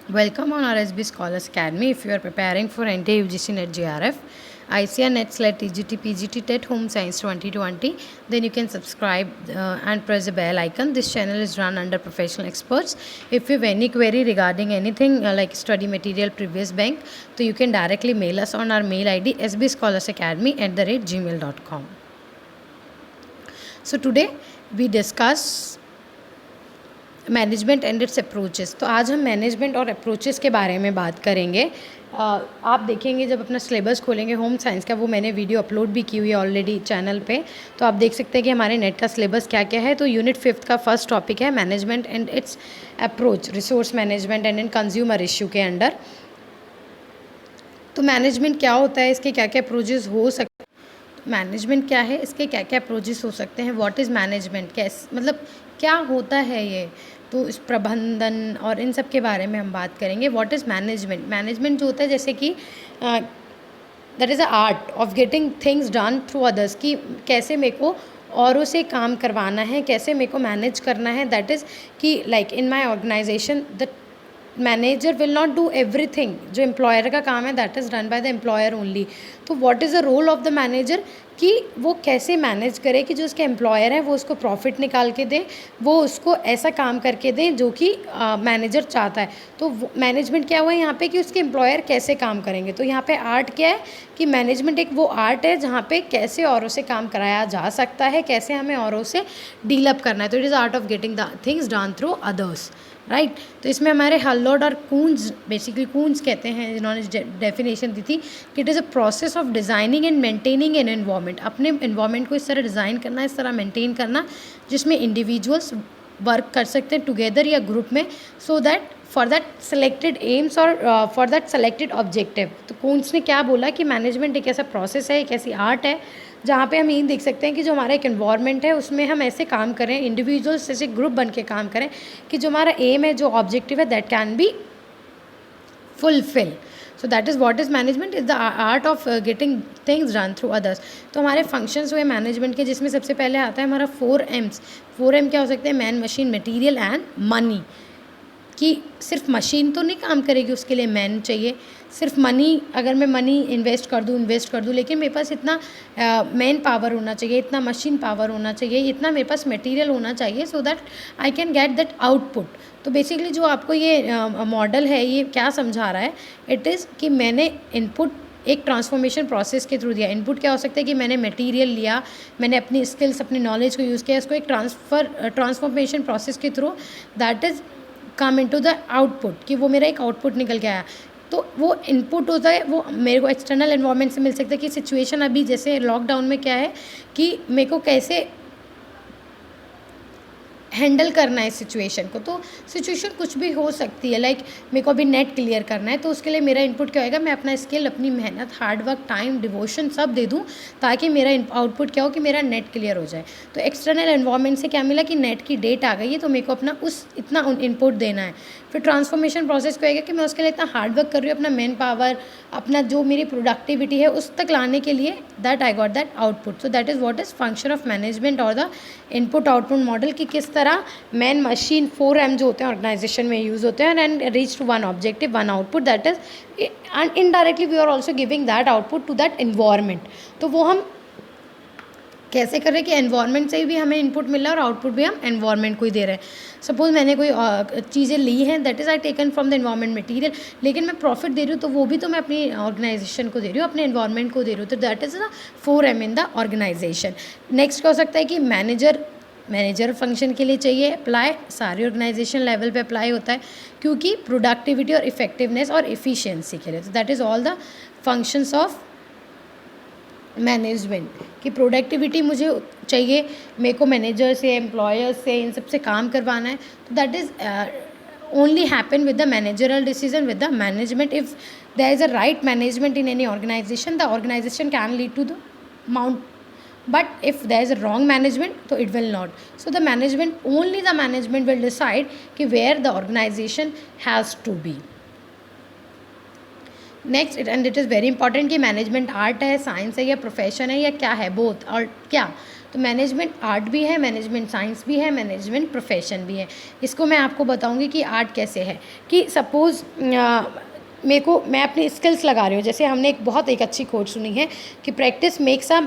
Welcome on RSB Scholars Academy. If you are preparing for NTA UGC NET JRF, ICAR NET SLET TGT PGT TET Home Science 2020, then you can subscribe and press the bell icon. This channel is run under professional experts. If you have any query regarding anything like study material, previous bank, so you can directly mail us on our mail ID sbscholarsacademy@gmail.com. So today we discuss management and it's approaches. तो आज हम management और approaches के बारे में बात करेंगे। आप देखेंगे जब अपना सिलेबस खोलेंगे होम साइंस का, वो मैंने वीडियो अपलोड भी की हुई है ऑलरेडी चैनल पे, तो आप देख सकते हैं कि हमारे नेट का सिलेबस क्या क्या है। तो यूनिट 5 का फर्स्ट टॉपिक है management and it's approach, resource management and in consumer issue के अंडर। तो मैनेजमेंट क्या होता है, इसके क्या क्या अप्रोचेस हो सकते हैं, मैनेजमेंट क्या है, इसके क्या क्या अप्रोचेस हो सकते हैं, व्हाट इज़ मैनेजमेंट, कैसे मतलब क्या होता है ये, तो इस प्रबंधन और इन सब के बारे में हम बात करेंगे। What is management. मैनेजमेंट जो होता है जैसे कि that is a art of getting things done through others, कि कैसे मेरे को औरों से काम करवाना है, कैसे मेरे को मैनेज करना है। दैट इज़ कि like in my organisation the manager will not do everything. जो एम्प्लॉयर का काम है that is done by the employer only. तो what is the role of the manager, कि वो कैसे मैनेज करे कि जो उसके एम्प्लॉयर है वो उसको प्रॉफिट निकाल के दे, वो उसको ऐसा काम करके दे जो कि मैनेजर चाहता है। तो मैनेजमेंट क्या हुआ है यहाँ पे, कि उसके एम्प्लॉयर कैसे काम करेंगे। तो यहाँ पे आर्ट क्या है, कि मैनेजमेंट एक वो आर्ट है जहाँ पे कैसे औरों से काम कराया जा सकता है, कैसे हमें औरों से डील अप करना है। तो it is art of getting the things done through others, right. तो इसमें हमारे हल्लोड और कूंज, बेसिकली कूंज कहते हैं जिन्होंने डेफिनेशन दी थी कि it is a process of designing and maintaining an environment. अपने एनवायरनमेंट को इस तरह डिज़ाइन करना, इस तरह मेंटेन करना जिसमें इंडिविजुअल्स वर्क कर सकते हैं टुगेदर या ग्रुप में, so that for that selected AIIMS और फॉर दैट सेलेक्टेड ऑब्जेक्टिव। तो कूंज ने क्या बोला कि मैनेजमेंट एक ऐसा प्रोसेस है, एक ऐसी आर्ट है जहाँ पे हम ये देख सकते हैं कि जो हमारा एक एनवायरनमेंट है उसमें हम ऐसे काम करें, इंडिविजुअल्स ऐसे ग्रुप बन के काम करें कि जो हमारा एम है, जो ऑब्जेक्टिव है, that can be fulfil. So that is what is management, is the art of getting things done through others. तो हमारे फंक्शंस हुए मैनेजमेंट के, जिसमें सबसे पहले आता है हमारा 4 M's। 4 M क्या हो सकते हैं, man, machine, material and money. कि सिर्फ मशीन तो नहीं काम करेगी, उसके लिए मैन चाहिए। सिर्फ मनी, अगर मैं मनी इन्वेस्ट कर दूँ, लेकिन मेरे पास इतना मैन पावर होना चाहिए, इतना मशीन पावर होना चाहिए, इतना मेरे पास मटेरियल होना चाहिए, सो that I can get that output. तो बेसिकली जो आपको ये मॉडल है ये क्या समझा रहा है, इट इज़ कि मैंने इनपुट एक ट्रांसफॉर्मेशन प्रोसेस के थ्रू दिया। इनपुट क्या हो सकता है कि मैंने मटेरियल लिया, मैंने अपनी स्किल्स, अपनी नॉलेज को यूज़ किया, इसको एक ट्रांसफॉर्मेशन प्रोसेस के through that is come into the output, कि वो मेरा एक आउटपुट निकल के आया। तो वो इनपुट होता है, वो मेरे को एक्सटर्नल एनवायरनमेंट से मिल सकता है। कि सिचुएशन अभी जैसे लॉकडाउन में क्या है कि मेरे को कैसे हैंडल करना है सिचुएशन को। तो सिचुएशन कुछ भी हो सकती है, लाइक मेरे को अभी नेट क्लियर करना है, तो उसके लिए मेरा इनपुट क्या होएगा, मैं अपना स्किल, अपनी मेहनत, हार्डवर्क, टाइम, डिवोशन सब दे दूँ ताकि मेरा आउटपुट क्या हो, कि मेरा नेट क्लियर हो जाए। तो एक्सटर्नल एनवायरनमेंट से क्या मिला कि नेट की डेट आ गई है, तो मेरे को अपना उस इतना इनपुट देना है। फिर ट्रांसफॉर्मेशन प्रोसेस को होएगा कि मैं उसके लिए इतना हार्डवर्क कर रही हूँ, अपना मैन पावर, अपना जो मेरी प्रोडक्टिविटी है उस तक लाने के लिए, that I got that output. So that is what is function of management और द इनपुट आउटपुट मॉडल, कि किस तरह मैन, मशीन, 4 M जो होते हैं ऑर्गेनाइजेशन में यूज़ होते हैं, and reach to one objective, one output, that is and indirectly we are also giving that output to that environment. तो वो हम कैसे कर रहे हैं कि एनवायरनमेंट से भी हमें इनपुट मिल रहा है और आउटपुट भी हम एनवायरनमेंट को ही दे रहे हैं। सपोज मैंने कोई चीज़ें ली हैं, that is I taken from the environment material, लेकिन मैं प्रॉफिट दे रही हूँ, तो वो भी तो मैं अपनी ऑर्गेनाइजेशन को दे रही हूँ, अपने एनवायरनमेंट को दे रही हूँ। तो that is the 4 M in the organization. Next क्या हो सकता है कि मैनेजर फंक्शन के लिए चाहिए अप्लाई, सारे ऑर्गेनाइजेशन लेवल पे अप्लाई होता है, क्योंकि प्रोडक्टिविटी और इफेक्टिवनेस और इफ़िशियंसी के लिए। तो that is all the functions of management. कि प्रोडक्टिविटी मुझे चाहिए, मेरे को मैनेजर से, एम्प्लॉयर से, इन सब से काम करवाना है, तो that is only happen with the managerial decision, with the management. If there is a right management in any organization, the organization can lead to the mount, but if there is a wrong management, so it will not. So the management, only the management will decide कि where the organization has to be. Next, and it is very important कि management art है, science है या profession है या क्या है, both और क्या। तो मैनेजमेंट आर्ट भी है, मैनेजमेंट साइंस भी है, मैनेजमेंट प्रोफेशन भी है। इसको मैं आपको बताऊंगी कि आर्ट कैसे है। कि सपोज़ मैं अपनी स्किल्स लगा रही हूँ, जैसे हमने एक अच्छी कोट सुनी है कि practice makes a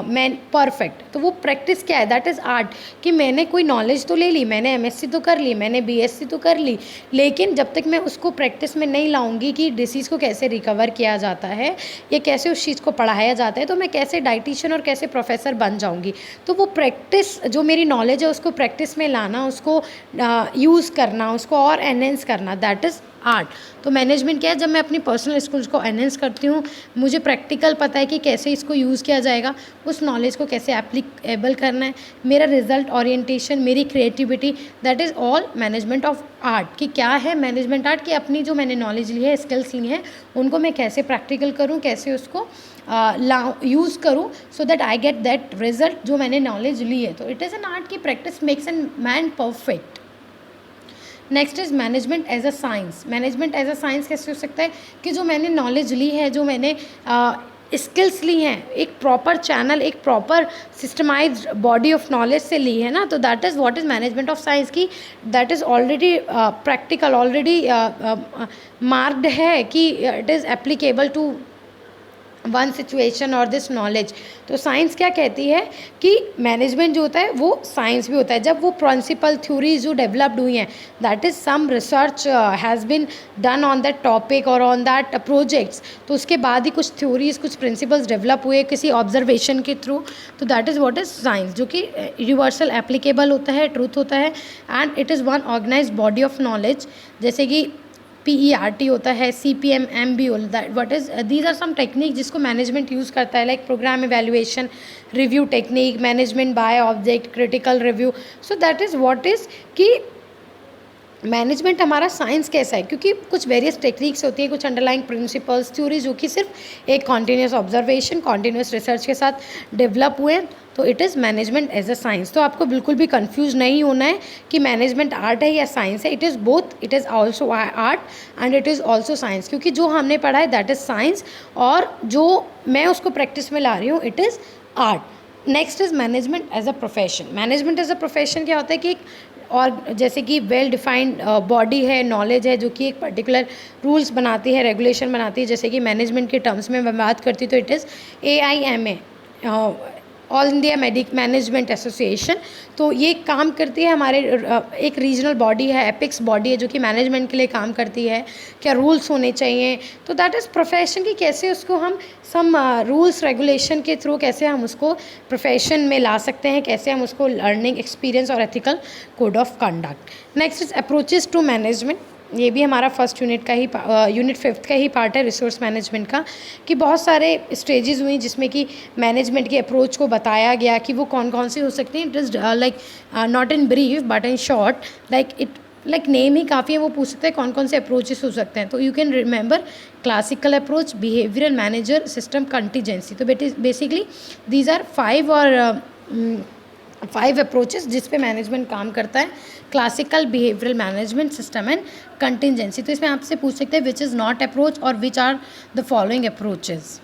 man perfect. तो वो प्रैक्टिस क्या है? That is art. कि मैंने कोई नॉलेज तो ले ली, मैंने एमएससी तो कर ली, मैंने बीएससी तो कर ली, लेकिन जब तक मैं उसको प्रैक्टिस में नहीं लाऊंगी कि डिसीज़ को कैसे रिकवर किया जाता है या कैसे उस चीज़ को पढ़ाया जाता है, तो मैं कैसे डाइटिशियन और कैसे प्रोफेसर बन जाऊँगी। तो वो प्रैक्टिस, जो मेरी नॉलेज है उसको प्रैक्टिस में लाना, उसको यूज़ करना, उसको और एनहेंस करना, दैट इज़ आर्ट। तो मैनेजमेंट क्या है? जब मैं अपनी पर्सनल स्किल्स को एनहेंस करती हूँ, मुझे प्रैक्टिकल पता है कि कैसे इसको यूज़ किया जाएगा, उस नॉलेज को कैसे एप्लीकेबल करना है, मेरा रिजल्ट ओरिएंटेशन, मेरी creativity, that is all management of art. कि क्या है मैनेजमेंट आर्ट? कि अपनी जो मैंने नॉलेज ली है, स्किल्स ली हैं, उनको मैं कैसे प्रैक्टिकल करूँ, कैसे उसको यूज़ करूँ so that I get that result जो मैंने नॉलेज ली है। तो इट इज़ एन आर्ट की practice makes an man perfect. Next is management as a science. Management as a science कैसे हो सकता है? कि जो मैंने नॉलेज ली है, जो मैंने स्किल्स ली हैं, एक प्रॉपर चैनल, एक proper systemised body of knowledge से ली है ना, तो that is what is management of science. की that is already practical, already marked है कि it is applicable to one situation और दिस नॉलेज। तो साइंस क्या कहती है कि मैनेजमेंट जो होता है वो साइंस भी होता है। जब वो प्रिंसिपल थ्योरीज जो डेवलप्ड हुई हैं, that is some research has been done on that topic और ऑन दैट प्रोजेक्ट्स, तो उसके बाद ही कुछ थ्योरीज, कुछ प्रिंसिपल्स डेवलप हुए किसी ऑब्जर्वेशन के थ्रू। तो that is what is science, जो कि यूनिवर्सल एप्लीकेबल होता है, ट्रूथ होता है, and it is one organized body of knowledge. जैसे कि PERT होता है, CPM, MBO, that what is these are some technique जिसको मैनेजमेंट यूज़ करता है, like programme evaluation, review technique, management by object, critical review. So that is what is कि management हमारा science कैसा है, क्योंकि कुछ वेरियस टेक्निक्स होती हैं, कुछ अंडरलाइंग प्रिंसिपल्स, थ्योरीज, जो कि सिर्फ एक कॉन्टीन्यूस ऑब्जर्वेशन, कॉन्टीन्यूस रिसर्च के साथ डेवलप हुए हैं। तो it is management as a science. तो आपको बिल्कुल भी कंफ्यूज नहीं होना है कि मैनेजमेंट आर्ट है या साइंस है। It is both, it is also art and it is also science, क्योंकि जो हमने पढ़ा है दैट इज़ साइंस, और जो मैं उसको प्रैक्टिस में ला रही हूँ, it is art. Next is management as a profession. Management as a profession क्या होता है कि एक, और जैसे कि वेल डिफाइंड बॉडी है, नॉलेज है, जो कि एक पर्टिकुलर रूल्स बनाती है, रेगुलेशन बनाती है। जैसे कि मैनेजमेंट के टर्म्स में मैं बात करती हूँ तो it is AIMA, all India management association. तो ये काम करती है हमारे एक रीजनल बॉडी है, एपिक्स बॉडी है, जो कि मैनेजमेंट के लिए काम करती है, क्या रूल्स होने चाहिए। तो दैट इज़ प्रोफेशन की कैसे उसको हम सम रूल्स रेगुलेशन के थ्रू कैसे हम उसको प्रोफेशन में ला सकते हैं, कैसे हम उसको लर्निंग एक्सपीरियंस और ethical code of conduct. Next is approaches to management. ये भी हमारा फर्स्ट यूनिट का ही यूनिट 5th का ही पार्ट है, रिसोर्स मैनेजमेंट का। कि बहुत सारे स्टेजेस हुई जिसमें कि मैनेजमेंट के अप्रोच को बताया गया कि वो कौन कौन से हो सकते हैं। It is like not in brief but in short, like name ही काफ़ी है, वो पूछ सकते हैं कौन कौन से अप्रोचेस हो सकते हैं। तो you can remember classical approach, behavioural, manager, system, contingency. तो बेसिकली दीज आर 5 अप्रोचेस जिस पे मैनेजमेंट काम करता है: classical, behavioural, management, system and contingency. तो इसमें आपसे पूछ सकते हैं विच इज़ नॉट अप्रोच और which are the following approaches.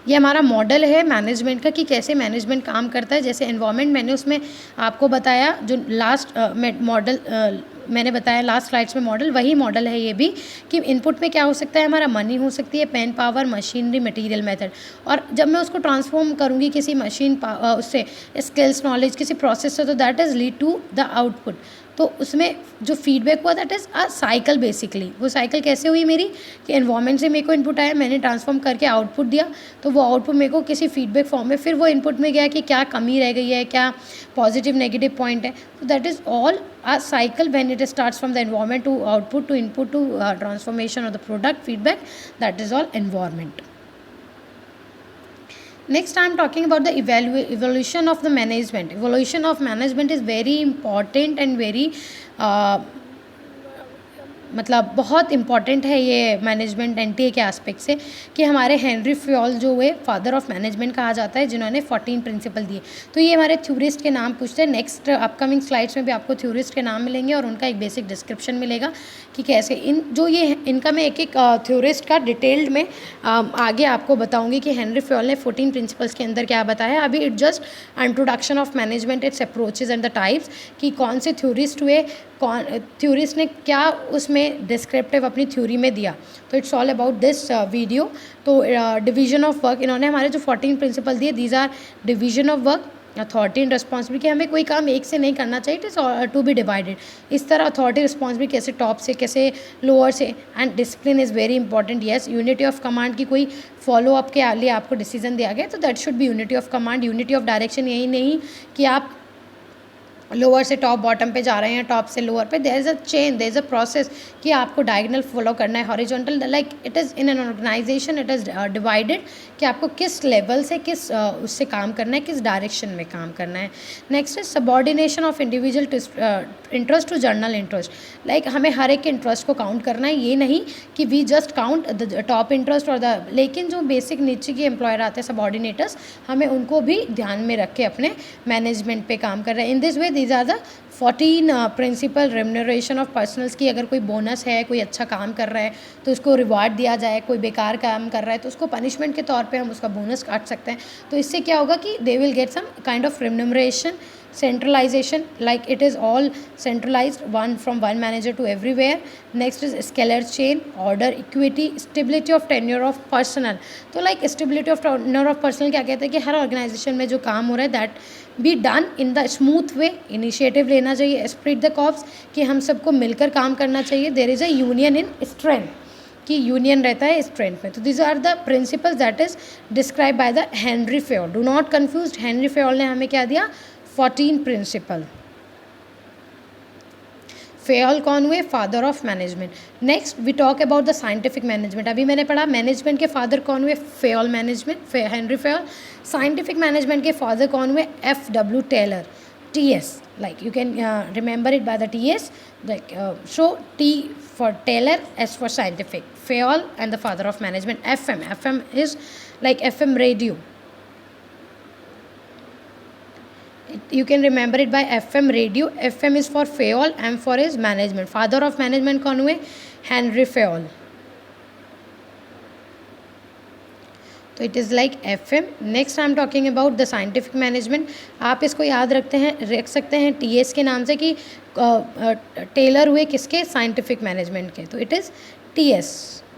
ये हमारा मॉडल है मैनेजमेंट का कि कैसे मैनेजमेंट काम करता है। जैसे एनवायरनमेंट मैंने उसमें आपको बताया, जो लास्ट मॉडल मैंने बताया लास्ट स्लाइड्स में मॉडल, वही मॉडल है ये भी। कि इनपुट में क्या हो सकता है हमारा, मनी हो सकती है, pen power, machinery, material, method. और जब मैं उसको ट्रांसफॉर्म करूँगी किसी मशीन उससे स्किल्स, नॉलेज, किसी प्रोसेस से, तो that is lead to the output. तो उसमें जो फीडबैक हुआ that is a cycle basically. वो साइकिल कैसे हुई मेरी, कि एनवायरनमेंट से मेरे को इनपुट आया, मैंने ट्रांसफॉर्म करके आउटपुट दिया, तो वो आउटपुट मेरे को किसी फीडबैक फॉर्म में फिर वो इनपुट में गया कि क्या कमी रह गई है, क्या पॉजिटिव नेगेटिव पॉइंट है। तो that is all a cycle when it starts from the environment to output to input to transformation of the product, feedback, that is all environment. Next, I am talking about the evolution of the management. Evolution of management is very important and very मतलब बहुत important है ये management NTA के aspect से कि हमारे Henry Fayol जो हुए फादर ऑफ मैनेजमेंट कहा जाता है, जिन्होंने 14 प्रिंसिपल दिए। तो ये हमारे थ्योरिस्ट के नाम पूछते हैं। नेक्स्ट अपकमिंग स्लाइड्स में भी आपको थ्योरिस्ट के नाम मिलेंगे और उनका एक बेसिक डिस्क्रिप्शन मिलेगा कि कैसे इनका मैं एक एक थ्योरिस्ट का डिटेल्ड में आगे आपको बताऊंगी कि हेनरी फ्योल ने 14 प्रिंसिपल्स के अंदर क्या बताया। अभी it just introduction of management, it's approaches and the types, कि कौन से थ्योरिस्ट हुए, कौन थ्योरिस्ट ने क्या उसमें डिस्क्रिप्टिव अपनी थ्योरी में दिया। तो it's all about this video. तो डिवीजन ऑफ वर्क, इन्होंने हमारे जो 14 प्रिंसिपल दिए, these are division of work, authority and responsibility, हमें कोई काम एक से नहीं करना चाहिए, it is to be divided. इस तरह अथॉरिटी रिस्पॉन्सिबिलिटी कैसे टॉप से कैसे लोअर से, and discipline is very important. Yes, unity of command की कोई फॉलो अप के लिए आपको डिसीजन दिया गया तो that should be unity of command. Unity of direction यही नहीं कि आप लोअर से टॉप बॉटम पे जा रहे हैं, टॉप से लोअर पे, there is a chain, there is a process कि आपको डायगोनल फॉलो करना है, horizontal, like it is in an organization it is divided कि आपको किस लेवल से किस उससे काम करना है, किस डायरेक्शन में काम करना है। Next is subordination of individual interest to general interest, लाइक हमें हर एक इंटरेस्ट को काउंट करना है, ये नहीं कि we just count the top interest और द, लेकिन जो बेसिक नीचे के एम्प्लॉयर आते हैं सबॉर्डिनेटर्स, हमें उनको भी ध्यान में रख के अपने मैनेजमेंट पे काम कर रहे हैं। In this way these are the 14 principle. Remuneration of personnels की, अगर कोई बोनस है, कोई अच्छा काम कर रहा है तो उसको रिवार्ड दिया जाए, कोई बेकार काम कर रहा है तो उसको पनिशमेंट के तौर पे हम उसका बोनस काट सकते हैं। तो इससे क्या होगा कि they will get some kind of remuneration. centralization, like it is all centralized, one from one manager to everywhere. Next is scalar chain, order, equity, stability of tenure of personnel. तो like stability of tenure of personnel क्या कहते हैं कि हर organisation में जो काम हो रहा है that be done in the smooth way, initiative लेना चाहिए, स्प्रिट द कॉर्प्स कि हम सबको मिलकर काम करना चाहिए, there is a union in strength कि यूनियन रहता है स्ट्रेंथ में। तो this are the principles that is describe by the Henry Fayol. Do not confuse, Henry Fayol ने हमें क्या दिया, 14 प्रिंसिपल। फ्योल कौन हुए, father of management. Next we talk about the scientific management. अभी मैंने पढ़ा मैनेजमेंट के फादर कौन हुए, Fayol management, Henry Fayol. Scientific management के फादर कौन हुए, FW Taylor, TS, like you can remember it by the TS, like so T for Taylor, S for scientific, Fayol and the father of management. FM is like FM radio, you can remember it by FM radio. FM is for Fayol, M for his management. Father of management कौन हुए, Henry Fayol. तो it is like FM. Next I am talking about the scientific management. आप इसको याद रख सकते हैं TS के नाम से कि टेलर हुए किसके, साइंटिफिक मैनेजमेंट के, तो इट इज़ TS,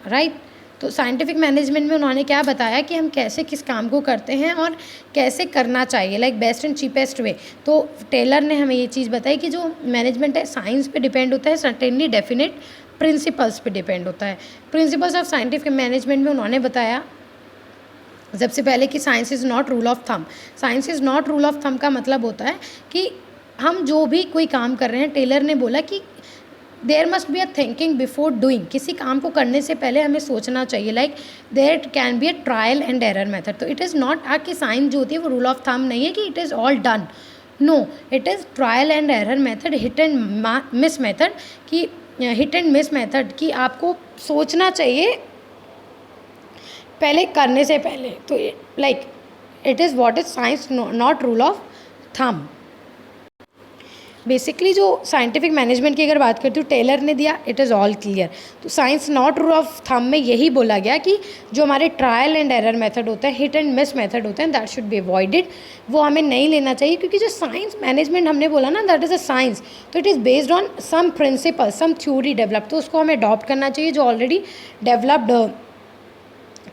राइट। तो साइंटिफिक मैनेजमेंट में उन्होंने क्या बताया कि हम कैसे किस काम को करते हैं और कैसे करना चाहिए, like best and cheapest way. तो टेलर ने हमें ये चीज़ बताई कि जो मैनेजमेंट है साइंस पे डिपेंड होता है, सर्टेनली डेफिनेट प्रिंसिपल्स पे डिपेंड होता है। प्रिंसिपल्स ऑफ साइंटिफिक मैनेजमेंट में उन्होंने बताया सबसे पहले कि science is not rule of thumb. Science is not rule of thumb का मतलब होता है कि हम जो भी कोई काम कर रहे हैं, टेलर ने बोला कि there must be a thinking before doing, किसी काम को करने से पहले हमें सोचना चाहिए, like there can be a trial and error method. तो इट इज़ नॉट कि साइंस जो होती है वो रूल ऑफ थंब नहीं है कि it is all done, no, it is trial and error method, hit and miss method, कि हिट एंड मिस मेथड कि आपको सोचना चाहिए पहले करने से पहले। तो like it is what is science, not rule of thumb. Basically जो साइंटिफिक मैनेजमेंट की अगर बात करती हूँ टेलर ने दिया, इट इज़ ऑल क्लियर। तो science not rule of thumb में यही बोला गया कि जो हमारे ट्रायल एंड एरर मेथड होता है, हिट एंड मिस मेथड होते हैं, दैट शुड बी अवॉइडेड, वो हमें नहीं लेना चाहिए, क्योंकि जो साइंस मैनेजमेंट हमने बोला ना दैट इज़ अ साइंस, तो it is based on some principle, some theory develop, तो उसको हमें अडॉप्ट करना चाहिए जो ऑलरेडी डेवलप्ड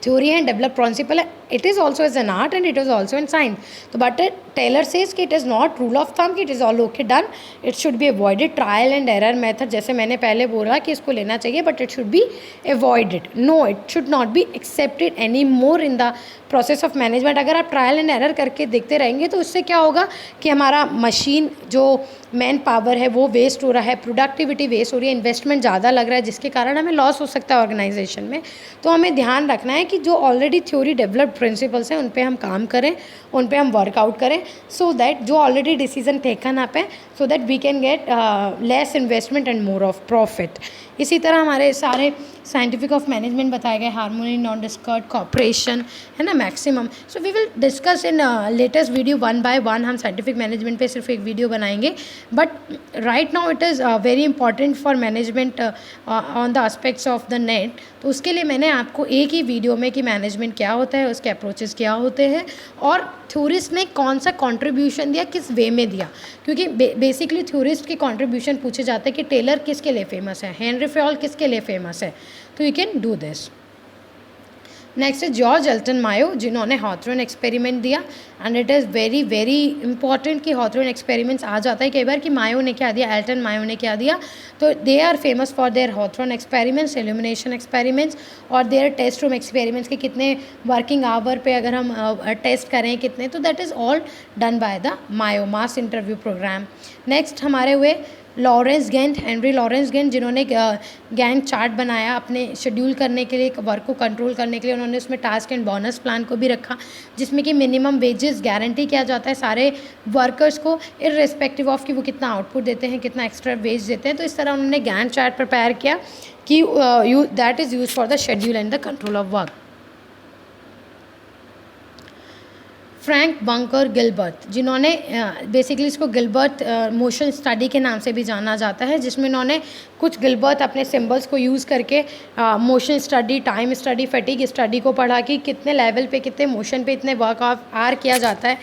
थ्योरी है, डेवलप प्रिंसिपल है। It is also as an art and it is also in science. तो बट टेलर सेज कि it is not rule of thumb, कि it is all okay done, it should be avoided. Trial and error method जैसे मैंने पहले बोला कि इसको लेना चाहिए, but it should be avoided, no, it should not be accepted any more in the process of management. अगर आप ट्रायल एंड एरर करके देखते रहेंगे तो उससे क्या होगा कि हमारा मशीन जो मैन पावर है वो वेस्ट हो रहा है, प्रोडक्टिविटी वेस्ट हो रही है, इन्वेस्टमेंट ज़्यादा लग रहा है, जिसके कारण हमें लॉस हो सकता है ऑर्गेनाइजेशन में। तो हमें ध्यान रखना है कि जो ऑलरेडी थ्योरी डेवलप्ड प्रिंसिपल्स हैं उन पे हम काम करें, उन पे हम वर्कआउट करें, सो दैट जो ऑलरेडी डिसीजन टेकन अप है, so that we can get less investment and more of profit. इसी तरह हमारे सारे साइंटिफिक ऑफ मैनेजमेंट बताए गए, हार्मोनी, नॉन डिस्कॉर्ड, कॉपरेशन, है ना, maximum. So we will discuss in latest video one by one. हम साइंटिफिक मैनेजमेंट पे सिर्फ एक वीडियो बनाएंगे, but right now it is very important for management on the aspects of the net. तो उसके लिए मैंने आपको एक ही वीडियो में कि मैनेजमेंट क्या होता है, उसके अप्रोचेस क्या होते हैं और थ्योरिस्ट ने कौन सा कंट्रीब्यूशन दिया, किस वे में दिया, क्योंकि बेसिकली थ्योरिस्ट के कंट्रीब्यूशन पूछे जाते हैं कि टेलर किसके लिए फेमस है, हेनरी फयोल किसके लिए फेमस है, तो you can do this. Next है जॉर्ज एल्टन मायो, जिन्होंने हॉथरन एक्सपेरिमेंट दिया, and it is very very important कि हॉथरन एक्सपेरिमेंट्स आ जाता है कई बार कि मायो ने क्या दिया, एल्टन मायो ने क्या दिया। तो they are famous for their Hawthorne experiments, illumination experiments और देयर टेस्ट रूम एक्सपेरिमेंट्स के कितने वर्किंग आवर पे अगर हम टेस्ट करें कितने, तो that is all done by the Mayo mass interview programme. Next हमारे हुए Lawrence Gantt, Henry Lawrence Gantt, जिन्होंने गैंट चार्ट बनाया अपने शेड्यूल करने के लिए, वर्क को कंट्रोल करने के लिए। उन्होंने उसमें टास्क एंड बोनस प्लान को भी रखा, जिसमें कि मिनिमम वेजेस गारंटी किया जाता है सारे वर्कर्स को, इररिस्पेक्टिव ऑफ कि वो कितना आउटपुट देते हैं, कितना एक्स्ट्रा वेज देते हैं। तो इस तरह उन्होंने गैंट चार्ट प्रिपेयर किया कि that is use for the schedule and the control of work. Frank bunker Gilbert, जिन्होंने बेसिकली इसको गिलबर्ट मोशन स्टडी के नाम से भी जाना जाता है, जिसमें इन्होंने कुछ गिलबर्ट अपने सिंबल्स को यूज़ करके motion study, time study, fatigue study को पढ़ा कि कितने लेवल पे, कितने मोशन पे इतने वर्क आर किया जाता है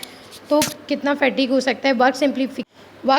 तो कितना फटीग हो सकता है, वर्क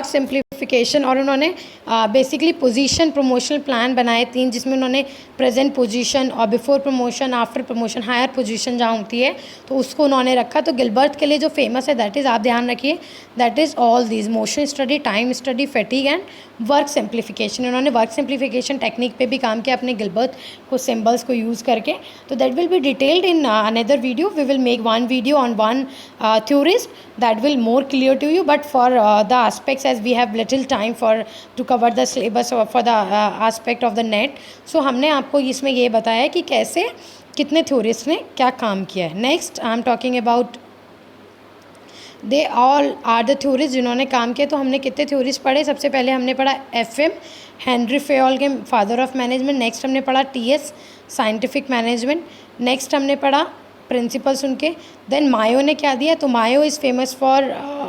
सिंप्लीफिकेशन। और उन्होंने बेसिकली पोजीशन प्रमोशनल प्लान बनाए 3, जिसमें उन्होंने प्रेजेंट पोजीशन और before promotion, after promotion, higher position जहाँ होती है तो उसको उन्होंने रखा। तो गिलबर्ट के लिए जो फेमस है दैट इज़, आप ध्यान रखिए, that is all these motion study, time study, fatigue and work simplification. उन्होंने वर्क सिंप्लीफिकेशन टेक्निक पे भी काम किया अपने गिलबर्ट को सिम्बल्स को यूज़ करके। तो that will be detailed in another video. We will make one video on one theorist that will more clear to you, but for the aspects, as we have little time for to cover the syllabus or for the aspect of the net, so हमने आपको इसमें ये बताया है कि कैसे कितने theorist ने क्या काम किया है। Next I am talking about they all are the theorist जिन्होंने काम किया। तो हमने कितने थ्योरिस्ट पढ़े, सबसे पहले हमने पढ़ा FM, हेनरी फयोल के फादर ऑफ मैनेजमेंट। नेक्स्ट हमने पढ़ा TS, साइंटिफिक मैनेजमेंट। नेक्स्ट हमने पढ़ा प्रिंसिपल्स उनके। देन मायो ने क्या दिया, तो Mayo is famous for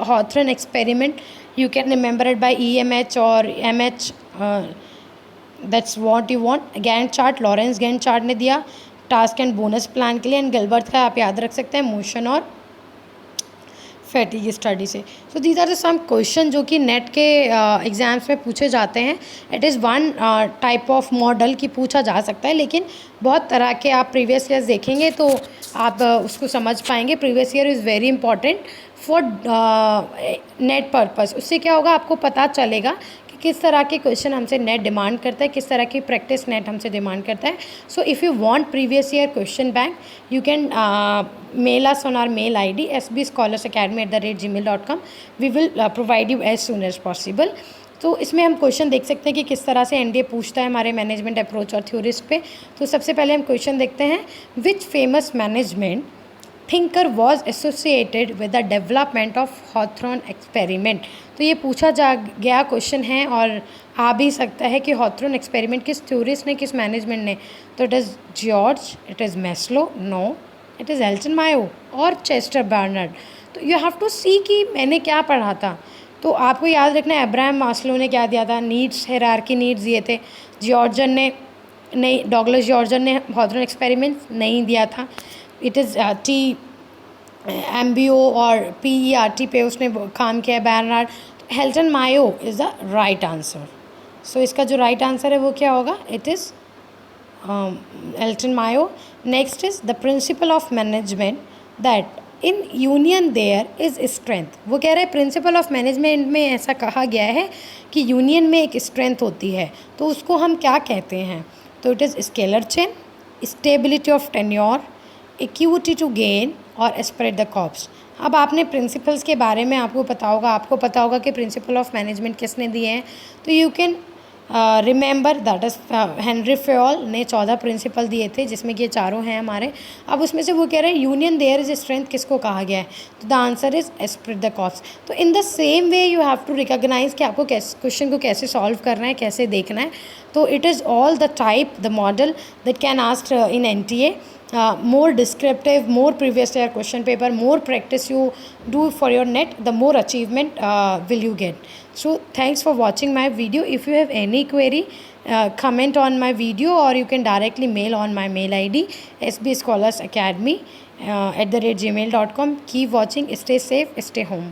Hawthorne experiment, you can remember it by EMH और MH, that's what you want. Gantt chart, Laurence Gantt chart ने दिया टास्क एंड बोनस प्लान के लिए। एंड गिलबर्ट का आप याद रख सकते हैं मोशन और फैटिग स्टडी से। So these are the some question जो कि नेट के एग्ज़ाम्स में पूछे जाते हैं। It is one type of model की पूछा जा सकता है, लेकिन बहुत तरह के आप प्रीवियस ईयर्स देखेंगे तो आप उसको समझ पाएंगे। Previous year is very important for net purpose. उससे क्या होगा, आपको पता चलेगा कि किस तरह के क्वेश्चन हमसे नेट डिमांड करता है, किस तरह की प्रैक्टिस नेट हमसे डिमांड करता है। So if you want previous year question bank, you can mail us on our mail ID sbscholarsacademy@gmail.com। We will provide you as soon as possible. तो इसमें हम क्वेश्चन देख सकते हैं कि किस तरह से NDA पूछता है हमारे मैनेजमेंट अप्रोच और थ्योरिस्ट पे। तो सबसे पहले हम क्वेश्चन देखते हैं, which famous management thinker was associated with the development of Hawthorne experiment. तो ये पूछा जा गया क्वेश्चन है और आ भी सकता है कि हॉथरन एक्सपेरिमेंट किस थ्योरिस्ट ने, किस मैनेजमेंट ने। तो it is George, it is Maslow, no, it is Elton Mayo और Chester Barnard. So you have to see कि मैंने क्या पढ़ा था। तो आपको याद रखना है अब्राहम मास्लो ने क्या दिया था, नीड्स, हायरार्की नीड्स दिए थे। जॉर्जन ने नहीं, डॉगलस जॉर्जन ने हॉथरन एक्सपेरिमेंट नहीं दिया था। इट इज़ MBO और PERT पे उसने काम किया है Barnard. Elton Mayo is the right answer. So इसका जो राइट आंसर है वो क्या होगा, it is Elton Mayo. Next is the principle of management that in union there is strength. वो कह रहे हैं प्रिंसिपल ऑफ मैनेजमेंट में ऐसा कहा गया है कि यूनियन में एक स्ट्रेंथ होती है, तो उसको हम क्या कहते हैं। तो it is scalar chain, stability of tenure, equity to gain और स्प्रेड द कॉप्स। अब आपने प्रिंसिपल्स के बारे में आपको पता होगा कि प्रिंसिपल ऑफ मैनेजमेंट किसने दिए हैं। तो you can remember that is Henry Fayol ने 14 प्रिंसिपल दिए थे, जिसमें कि ये चारों हैं हमारे। अब उसमें से वो कह रहे हैं यूनियन देयर इज स्ट्रेंथ किसको कहा गया है, तो the answer is esprit de corps. तो in the same way you have to recognise कि आपको क्वेश्चन को कैसे सॉल्व करना है, कैसे देखना है। तो it is all the type, the model that can asked in NTA. More descriptive, more previous year question paper, more practice you do for your net, the more achievement will you get. So thanks for watching my video. If you have any query, comment on my video, or you can directly mail on my mail ID sbscholarsacademy@gmail.com. Keep watching, stay safe, stay home.